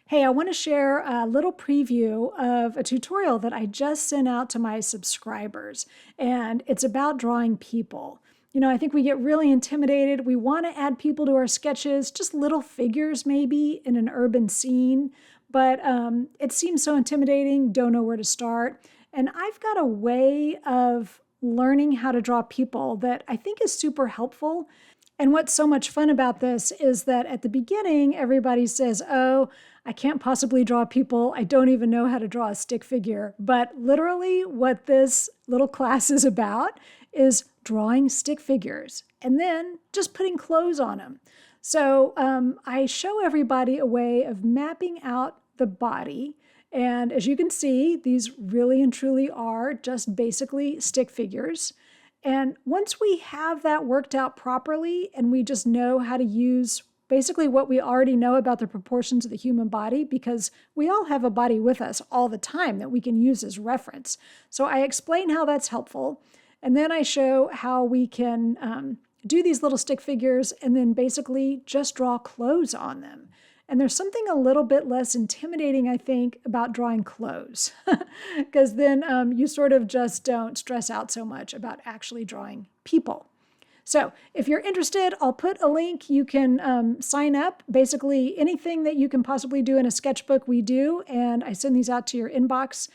Hey, I want to share a little preview of a tutorial that I just sent out to my subscribers, and it's about drawing people. I think we get really intimidated. We want to add people to our sketches, just little figures maybe in an urban scene, but it seems so intimidating, don't know where to start. And I've got a way of learning how to draw people that I think is super helpful. And what's so much fun about this is that at the beginning, everybody says, oh, I can't possibly draw people. I don't even know how to draw a stick figure. But literally what this little class is about is drawing stick figures and then just putting clothes on them. So I show everybody a way of mapping out the body. And as you can see, these really and truly are just basically stick figures. And once we have that worked out properly and we just know how to use basically what we already know about the proportions of the human body, because we all have a body with us all the time that we can use as reference. So I explain how that's helpful. And then I show how we can do these little stick figures and then basically just draw clothes on them. And there's something a little bit less intimidating, I think, about drawing clothes, because then you sort of just don't stress out so much about actually drawing people. So if you're interested, I'll put a link. You can sign up. Basically, anything that you can possibly do in a sketchbook, we do. And I send these out to your inbox.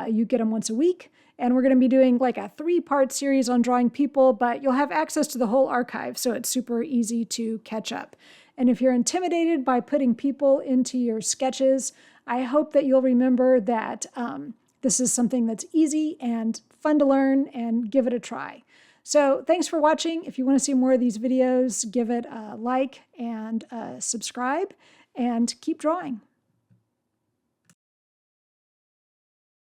You get them once a week. And we're going to be doing like a 3-part series on drawing people, but you'll have access to the whole archive, so it's super easy to catch up. And if you're intimidated by putting people into your sketches, I hope that you'll remember that this is something that's easy and fun to learn, and give it a try. So thanks for watching. If you want to see more of these videos, give it a like and subscribe, and keep drawing.